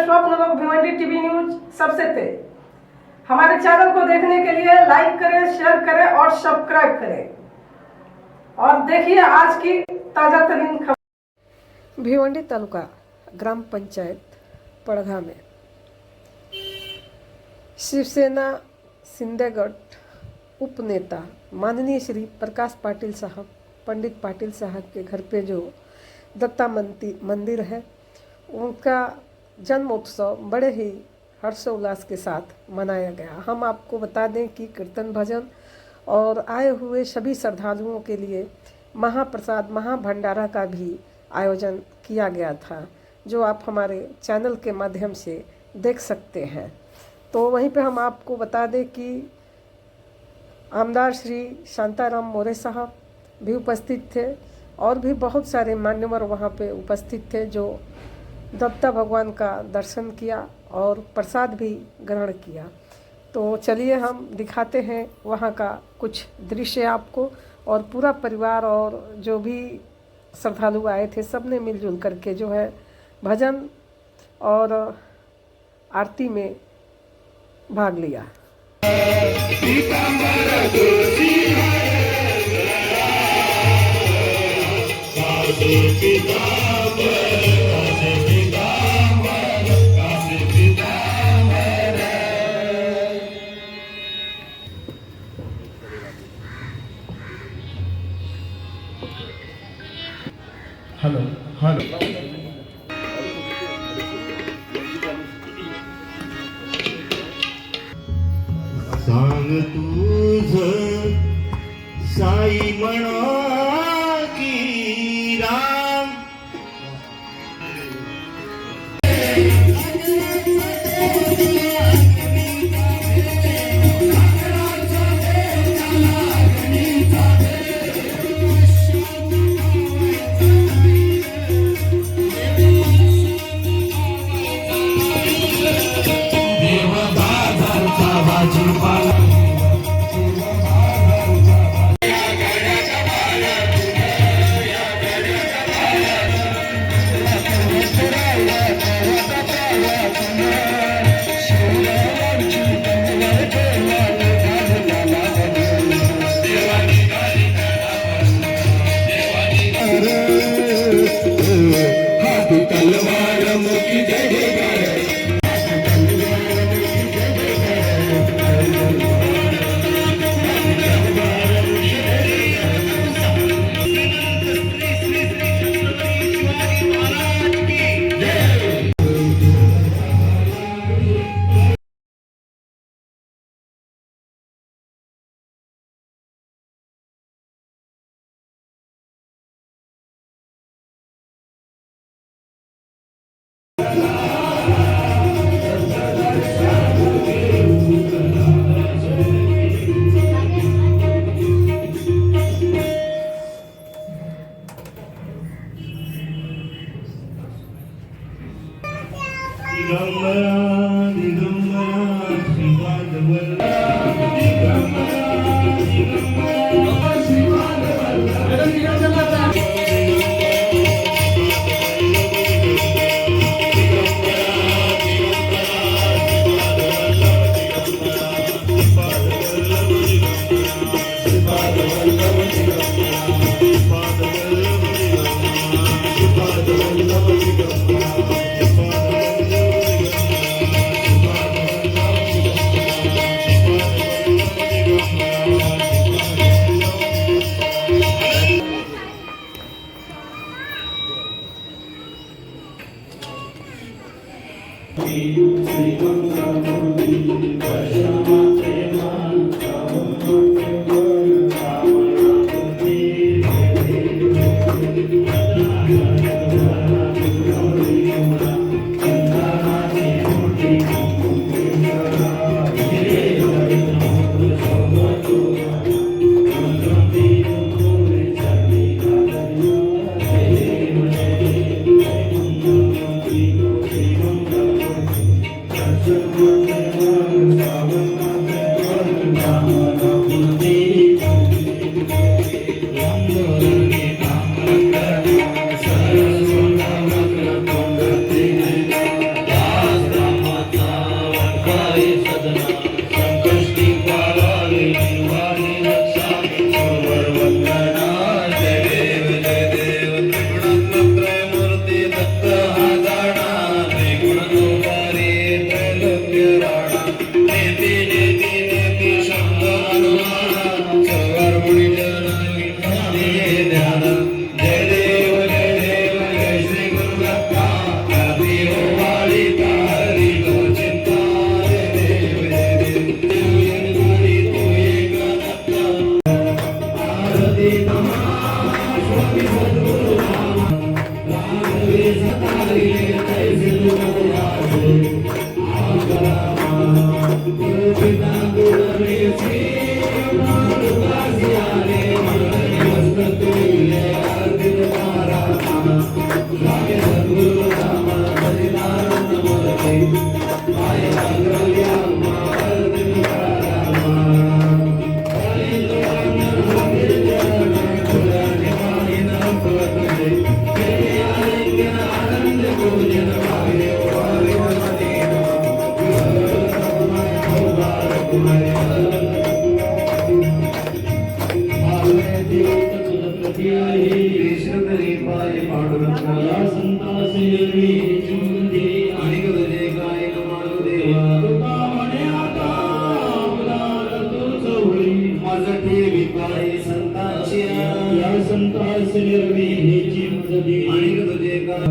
स्वप्न लोग Bhiwandi TV news सबसे तेज। हमारे चैनल को देखने के लिए लाइक करें, शेयर करें और सब्सक्राइब करें और देखिए आज की ताजा तरीन खबर। भिवंडी तालुका ग्राम पंचायत पड़घा में शिवसेना सिंधेगढ़ उपनेता माननीय श्री प्रकाश पाटिल साहब, पंडित पाटिल साहब के घर पे जो दत्ता मंदिर है, उनका जन्म उत्सव बड़े ही हर्षोल्लास के साथ मनाया गया। हम आपको बता दें कि कीर्तन भजन और आए हुए सभी श्रद्धालुओं के लिए महाप्रसाद महाभंडारा का भी आयोजन किया गया था, जो आप हमारे चैनल के माध्यम से देख सकते हैं। तो वहीं पे हम आपको बता दें कि आमदार श्री शांताराम मोरे साहब भी उपस्थित थे और भी बहुत सारे मान्यवर वहाँ पे उपस्थित थे, जो दत्ता भगवान का दर्शन किया और प्रसाद भी ग्रहण किया। तो चलिए हम दिखाते हैं वहाँ का कुछ दृश्य आपको। और पूरा परिवार और जो भी श्रद्धालु आए थे, सब ने मिलजुल करके जो है भजन और आरती में भाग लिया। हेलो हेलो सांग तुझ साई म्हणा की राम कृष्ण करी पाय पांडुरंगा या संतास निर्वी चिंते आणि गजे काय कमाल देवा तुका म्हणे आता उदार तूच होई माझ ठेवी पाय संताची या संतास निर्वी चिंते आणि गजे काय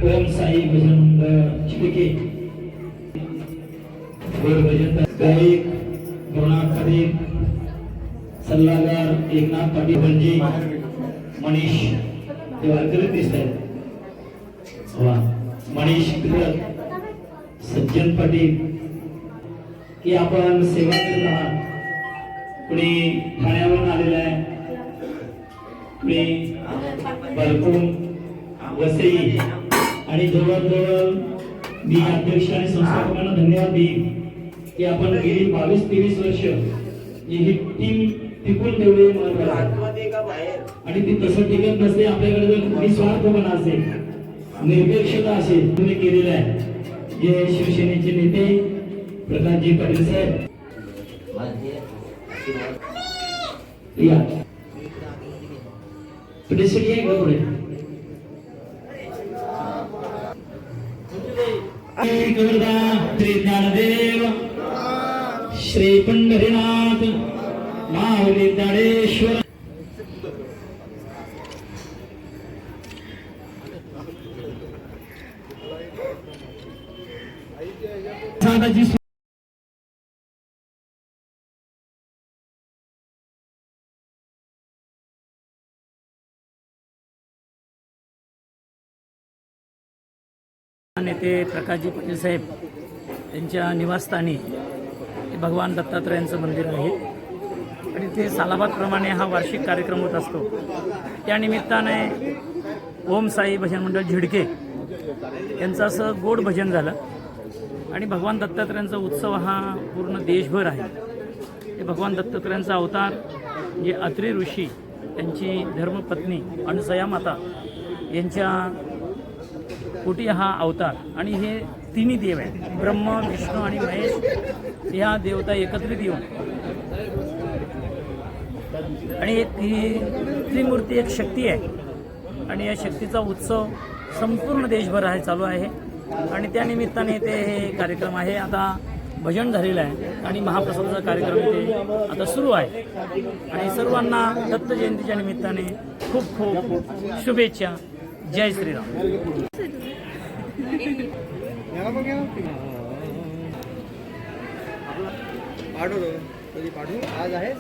ओम साई भजन मंडळ चिडके वर भजन गायक गुरुनाथ खरे सल्लागार एकनाथ पाटील बनजी मनीष हे वारकरी दिसत आहेत वा मनीष टिळक सज्जन पाटील की आपण सेवा करत आहात कुणी ठाण्यावरून आलेला आहे कुणी बलकूम वसई आणि जवळजवळ मी अध्यक्ष आणि संस्थापकांना धन्यवाद देईन की आपण गेली 22-23 वर्ष ही टीम टिकून ठेवणे महत्त्वाचं आहे आणि ती तसं टिकत नसते आपल्याकडे जर निस्वार्थपणा असेल निर्पेक्षता असेल तुम्ही केलेलं आहे जे शिवसेनेचे नेते प्रकाशजी पाटील साहेब या पुढे पुढे श्री ज्ञानदेव श्री पंढरीनाथ माऊली ज्ञानेश्वर नेते प्रकाशजी पाटील साहेब त्यांच्या निवासस्थानी हे भगवान दत्तात्रयांचं मंदिर आहे आणि ते सालाबादप्रमाणे हा वार्षिक कार्यक्रम होत असतो. त्यानिमित्ताने ओम साई भजन मंडळ झिडके यांचं असं गोड भजन झालं आणि भगवान दत्तात्रयांचा उत्सव हा पूर्ण देशभर आहे. हे भगवान दत्तात्रयांचा अवतार जे अत्री ऋषी त्यांची धर्मपत्नी अनसया माता यांच्या पोटी हा अवतार आणि हे तिन्ही देव आहेत ब्रह्म विष्णू आणि महेश ह्या देवता एकत्रित येऊन आणि ही त्रिमूर्ती एक शक्ती आहे आणि या शक्तीचा उत्सव संपूर्ण देशभर आहे चालू आहे आणि त्यानिमित्ताने ते हे कार्यक्रम आहे. आता भजन झालेलं आहे आणि महाप्रसादाचा कार्यक्रम इथे आता सुरू आहे आणि सर्वांना दत्त जयंतीच्या निमित्ताने खूप खूप शुभेच्छा. जय श्रीराम. पाठवू आज आहे